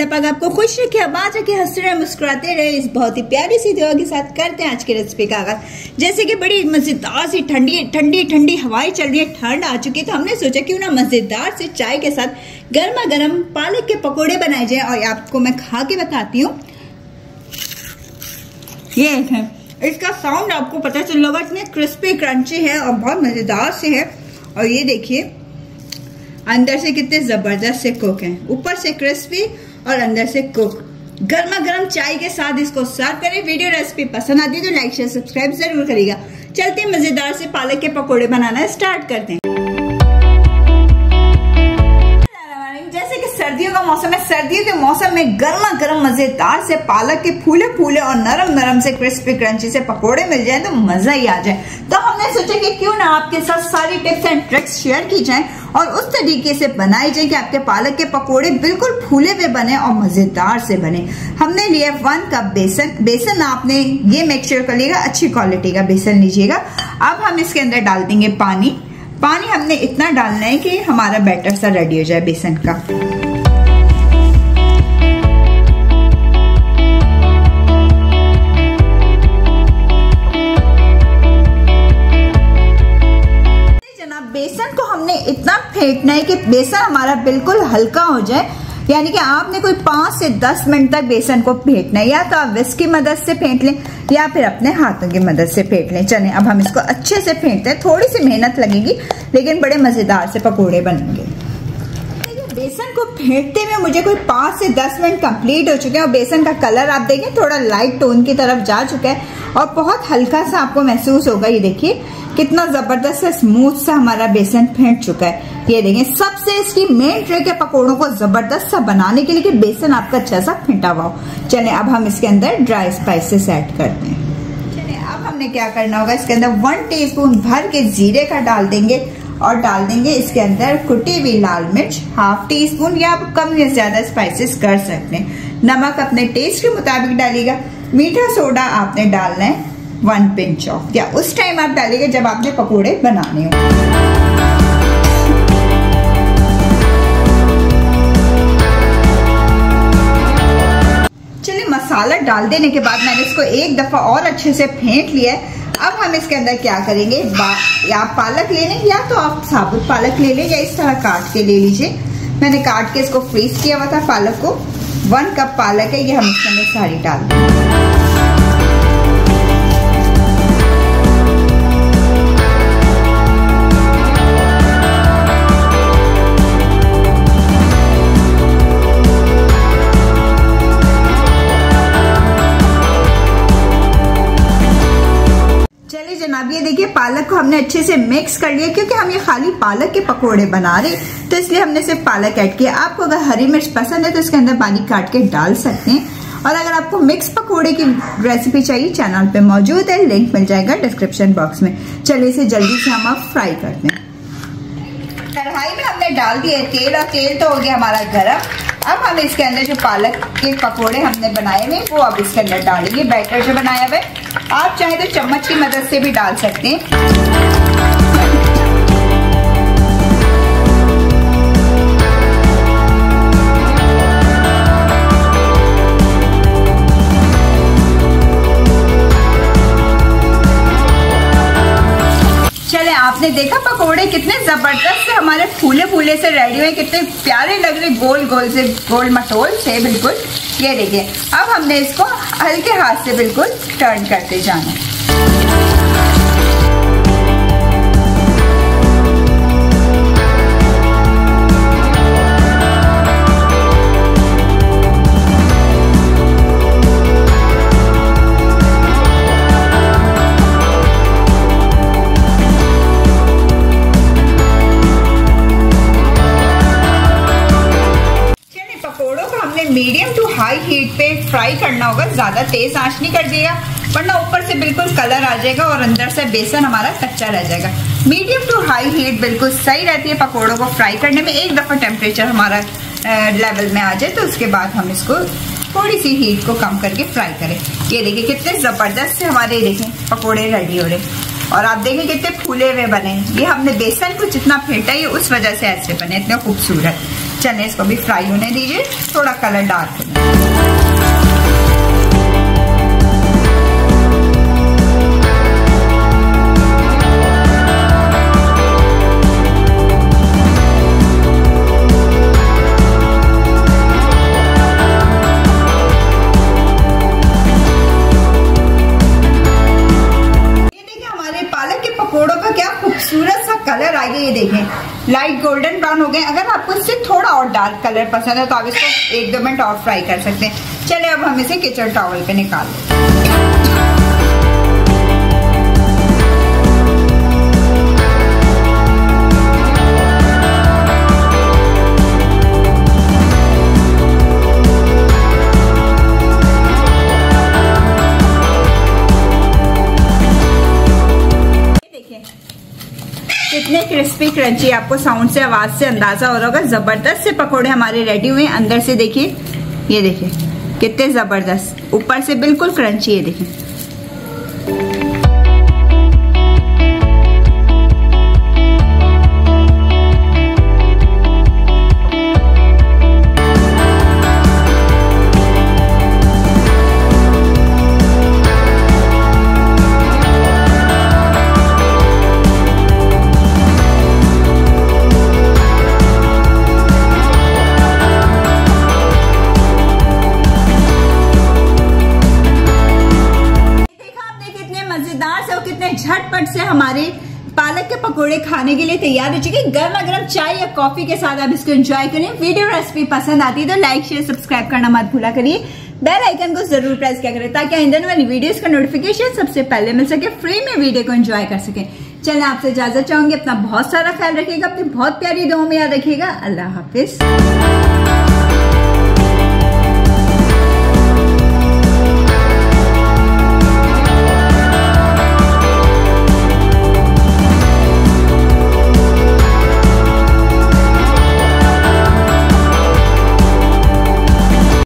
अल्लाह पाक आपको खुश रखे, आबाद रखे, हंसते रहे, मुस्कुराते रहे। इस बहुत ही प्यारी सी दुआ के साथ करते हैं आज की रेसिपी का आगाज। जैसे कि बड़ी मजेदार सी ठंडी ठंडी ठंडी हवाएं चल रही है, ठंड आ चुकी है, तो हमने सोचा क्यों ना मजेदार से चाय के साथ गर्मा गर्म पालक के पकौड़े बनाए जाए। और आपको मैं खा के बताती हूँ। ये है, इसका साउंड आपको पता चल होगा, इतने क्रिस्पी क्रंची है और बहुत मजेदार से है। और ये देखिए अंदर से कितने जबरदस्त से कुक हैं, ऊपर से क्रिस्पी और अंदर से कुक। गर्मा गर्म चाय के साथ इसको सर्व करें। वीडियो रेसिपी पसंद आती है तो लाइक शेयर सब्सक्राइब जरूर करिएगा। चलते हैं मजेदार से पालक के पकोड़े बनाना स्टार्ट करते हैं। जैसे कि सर्दियों का मौसम है, सर्दियों के मौसम में गर्मा गर्म मजेदार से पालक के फूले फूले और नरम नरम से क्रिस्पी क्रंची से पकोड़े मिल जाए तो मजा ही आ जाए। तो हमने सोचा कि क्यों ना आपके साथ सारी टिप्स एंड ट्रिक्स शेयर की जाए और उस तरीके से बनाई जाए कि आपके पालक के पकोड़े बिल्कुल फूले हुए बने और मजेदार से बने। हमने लिया 1 कप बेसन। बेसन आपने ये मेक श्योर कर लीजिएगा अच्छी क्वालिटी का बेसन लीजिएगा। अब हम इसके अंदर डाल देंगे पानी। पानी हमने इतना डालना है कि हमारा बैटर सा रेडी हो जाए बेसन का। बेसन को हमने इतना फेंटना है कि बेसन हमारा बिल्कुल हल्का हो जाए, यानी कि आपने कोई 5 से 10 मिनट तक बेसन को फेंटना है। या तो आप विस्क की मदद से फेंट लें या फिर अपने हाथों की मदद से फेंट लें। चलें अब हम इसको अच्छे से फेंटते हैं। थोड़ी सी मेहनत लगेगी लेकिन बड़े मजेदार से पकोड़े बनेंगे। बेसन को फेंटते हुए मुझे कोई 5 से 10 मिनट कंप्लीट हो चुके हैं और बेसन का कलर आप देखें थोड़ा लाइट टोन की तरफ जा चुका है और बहुत हल्का सा आपको महसूस होगा। ये देखिए कितना जबरदस्त से स्मूथ सा हमारा बेसन फेंट चुका है। ये देखें सबसे इसकी मेन ट्रिक है पकोड़ों को जबरदस्त सा बनाने के लिए कि बेसन आपका अच्छा सा फेंटा हुआ हो। चले अब हम इसके अंदर ड्राई स्पाइसेस ऐड करते हैं। चले अब हमने क्या करना होगा, इसके अंदर 1 टीस्पून भर के जीरे का डाल देंगे और डाल देंगे इसके अंदर कुटी हुई लाल मिर्च 1/2 टीस्पून, या आप कम या ज्यादा स्पाइसेस कर सकते हैं। नमक अपने टेस्ट के मुताबिक डालिएगा। मीठा सोडा आपने डालना है 1 पिंच ऑफ, या उस टाइम आप डालिएगा जब आपने पकोड़े बनाने हो। चलिए मसाला डाल देने के बाद मैंने इसको एक दफा और अच्छे से फेंट लिया है। अब हम इसके अंदर क्या करेंगे, या आप पालक ले लें या तो आप साबुत पालक ले लें या इस तरह काट के ले लीजिए। मैंने काट के इसको फ्रीज किया हुआ था पालक को। 1 कप पालक है, ये हम इसके अंदर सारी डाल देंगे। जनाब ये देखिए पालक को हमने अच्छे से मिक्स कर लिया, क्योंकि हम ये खाली पालक के पकोड़े बना रहे तो इसलिए हमने सिर्फ पालक ऐड किया। आपको अगर हरी मिर्च पसंद है तो इसके अंदर बारीक काट के डाल सकते हैं। और अगर आपको मिक्स पकोड़े की रेसिपी चाहिए चैनल पे मौजूद है, लिंक मिल जाएगा डिस्क्रिप्शन बॉक्स में। चलिए इसे जल्दी से हम अब फ्राई करते हैं। कढ़ाई में हमने डाल दिया तेल और तेल तो हो गया हमारा गरम। अब हम इसके अंदर जो पालक के पकोड़े हमने बनाए हुए वो अब इसके अंदर डालेंगे। बैटर जो बनाया हुआ है आप चाहे तो चम्मच की मदद से भी डाल सकते हैं। आपने देखा पकोड़े कितने जबरदस्त से हमारे फूले फूले से रेडी हुए, कितने प्यारे लग रहे, गोल गोल से, गोल मटोल से बिल्कुल। ये देखिए अब हमने इसको हल्के हाथ से बिल्कुल टर्न करते जाना है। मीडियम टू हाई हीट पे फ्राई करना होगा, ज्यादा तेज आंच नहीं कर दिएगा वरना ऊपर से बिल्कुल कलर आ जाएगा और अंदर से बेसन हमारा कच्चा रह जाएगा। मीडियम टू हाई हीट बिल्कुल सही रहती है पकोड़ों को फ्राई करने में। एक दफा टेम्परेचर हमारा लेवल में आ जाए तो उसके बाद हम इसको थोड़ी सी हीट को कम करके फ्राई करें। ये देखिए कितने जबरदस्त से हमारे देखें पकोड़े रेडी हो रहे और आप देखें कितने फूले हुए बने। ये हमने बेसन को जितना फेंटा है उस वजह से ऐसे बने इतने खूबसूरत। चलिए इसको भी फ्राई होने दीजिए, थोड़ा कलर डार्क हो जाए। पकोड़ों का क्या खूबसूरत सा कलर आ गया, ये देखें लाइट गोल्डन ब्राउन हो गए। अगर आपको इससे थोड़ा और डार्क कलर पसंद है तो आप इसको 1-2 मिनट और फ्राई कर सकते हैं। चलिए अब हम इसे किचन टॉवल पे निकाल लें। कितने क्रिस्पी क्रंची, आपको साउंड से आवाज से अंदाजा हो रहा होगा। जबरदस्त से पकोड़े हमारे रेडी हुए। अंदर से देखिए, ये देखिए कितने जबरदस्त, ऊपर से बिल्कुल क्रंची, ये देखिए। झटपट से हमारे पालक के पकोड़े खाने के लिए तैयार हो चुके हैं। गर्मा गर्म चाय या कॉफी के साथ आप इसको एंजॉय करें। वीडियो रेसिपी पसंद आती है तो लाइक शेयर सब्सक्राइब करना मत भूला करिए। बेल आइकन को जरूर प्रेस किया करें ताकि आइंदा वाली वीडियोस का नोटिफिकेशन सबसे पहले मिल सके, फ्री में वीडियो को एंजॉय कर सके। चलें, आपसे इजाजत चाहूंगी। अपना बहुत सारा ख्याल रखिएगा, अपनी बहुत प्यारी दुआओं में याद रखिएगा। अल्लाह हाफिज।